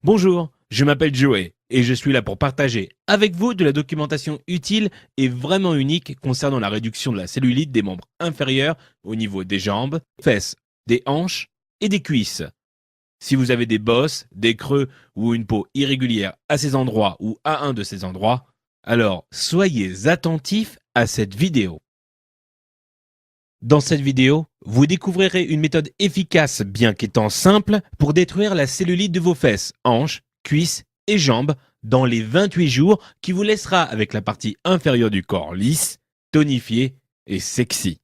Bonjour, je m'appelle Joey et je suis là pour partager avec vous de la documentation utile et vraiment unique concernant la réduction de la cellulite des membres inférieurs au niveau des jambes, fesses, des hanches et des cuisses. Si vous avez des bosses, des creux ou une peau irrégulière à ces endroits ou à un de ces endroits, alors soyez attentifs à cette vidéo. Dans cette vidéo, vous découvrirez une méthode efficace, bien qu'étant simple, pour détruire la cellulite de vos fesses, hanches, cuisses et jambes dans les 28 jours qui vous laissera avec la partie inférieure du corps lisse, tonifiée et sexy.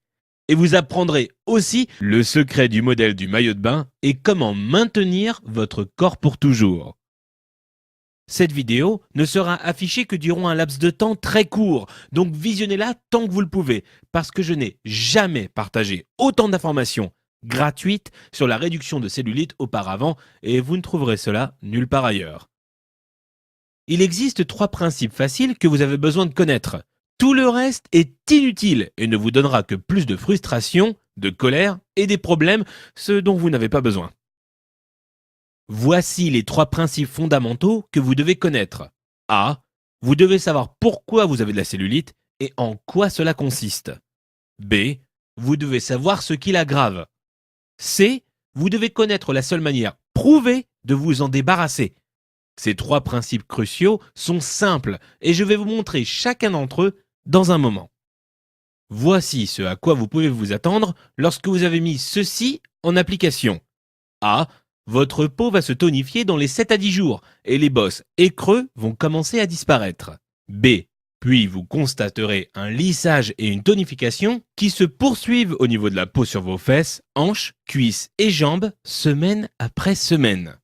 Et vous apprendrez aussi le secret du modèle du maillot de bain et comment maintenir votre corps pour toujours. Cette vidéo ne sera affichée que durant un laps de temps très court, donc visionnez-la tant que vous le pouvez, parce que je n'ai jamais partagé autant d'informations gratuites sur la réduction de cellulite auparavant, et vous ne trouverez cela nulle part ailleurs. Il existe 3 principes faciles que vous avez besoin de connaître. Tout le reste est inutile et ne vous donnera que plus de frustration, de colère et des problèmes, ce dont vous n'avez pas besoin. Voici les 3 principes fondamentaux que vous devez connaître. A. Vous devez savoir pourquoi vous avez de la cellulite et en quoi cela consiste. B. Vous devez savoir ce qui l'aggrave. C. Vous devez connaître la seule manière prouvée de vous en débarrasser. Ces 3 principes cruciaux sont simples et je vais vous montrer chacun d'entre eux dans un moment. Voici ce à quoi vous pouvez vous attendre lorsque vous avez mis ceci en application. A. Votre peau va se tonifier dans les 7 à 10 jours et les bosses et creux vont commencer à disparaître. B. Puis vous constaterez un lissage et une tonification qui se poursuivent au niveau de la peau sur vos fesses, hanches, cuisses et jambes semaine après semaine.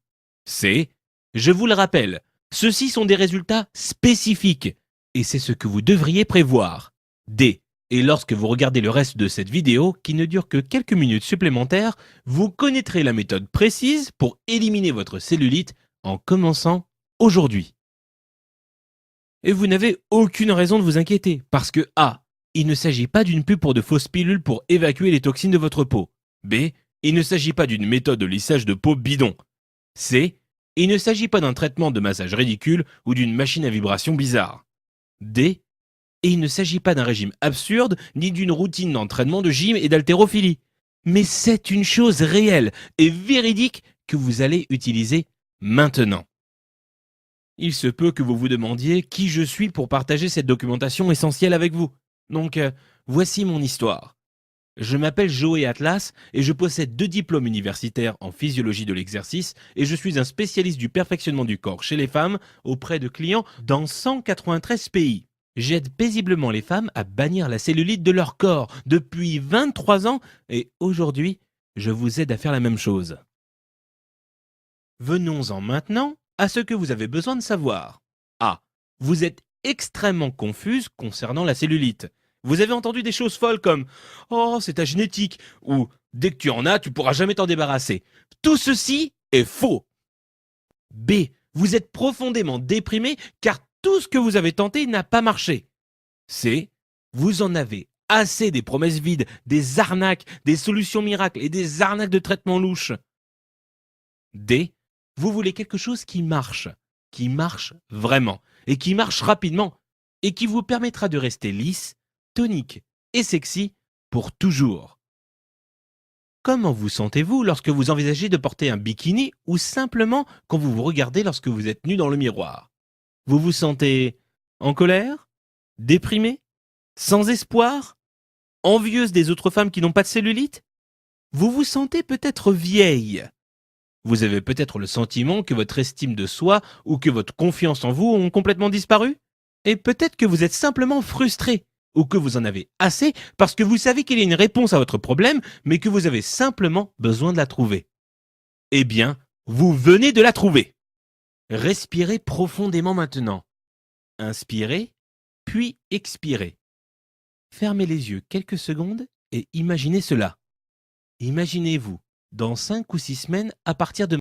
C. Je vous le rappelle, ceux-ci sont des résultats spécifiques et c'est ce que vous devriez prévoir. D. Et lorsque vous regardez le reste de cette vidéo, qui ne dure que quelques minutes supplémentaires, vous connaîtrez la méthode précise pour éliminer votre cellulite en commençant aujourd'hui. Et vous n'avez aucune raison de vous inquiéter, parce que A. Il ne s'agit pas d'une pub pour de fausses pilules pour évacuer les toxines de votre peau. B. Il ne s'agit pas d'une méthode de lissage de peau bidon. C. Il ne s'agit pas d'un traitement de massage ridicule ou d'une machine à vibration bizarre. D. Et il ne s'agit pas d'un régime absurde ni d'une routine d'entraînement de gym et d'haltérophilie. Mais c'est une chose réelle et véridique que vous allez utiliser maintenant. Il se peut que vous vous demandiez qui je suis pour partager cette documentation essentielle avec vous. Donc, voici mon histoire. Je m'appelle Joey Atlas et je possède 2 diplômes universitaires en physiologie de l'exercice et je suis un spécialiste du perfectionnement du corps chez les femmes auprès de clients dans 193 pays. J'aide paisiblement les femmes à bannir la cellulite de leur corps depuis 23 ans et aujourd'hui, je vous aide à faire la même chose. Venons-en maintenant à ce que vous avez besoin de savoir. A. Vous êtes extrêmement confuse concernant la cellulite. Vous avez entendu des choses folles comme « Oh, c'est ta génétique » ou « Dès que tu en as, tu pourras jamais t'en débarrasser ». Tout ceci est faux. B. Vous êtes profondément déprimé car tout ce que vous avez tenté n'a pas marché. C. Vous en avez assez des promesses vides, des arnaques, des solutions miracles et des arnaques de traitement louche. D. Vous voulez quelque chose qui marche vraiment, et qui marche rapidement, et qui vous permettra de rester lisse, tonique et sexy pour toujours. Comment vous sentez-vous lorsque vous envisagez de porter un bikini ou simplement quand vous vous regardez lorsque vous êtes nu dans le miroir? Vous vous sentez en colère? Déprimé? Sans espoir? Envieuse des autres femmes qui n'ont pas de cellulite? Vous vous sentez peut-être vieille? Vous avez peut-être le sentiment que votre estime de soi ou que votre confiance en vous ont complètement disparu? Et peut-être que vous êtes simplement frustré ou que vous en avez assez parce que vous savez qu'il y a une réponse à votre problème mais que vous avez simplement besoin de la trouver. Eh bien, vous venez de la trouver. Respirez profondément maintenant. Inspirez, puis expirez. Fermez les yeux quelques secondes et imaginez cela. Imaginez-vous dans 5 ou 6 semaines à partir de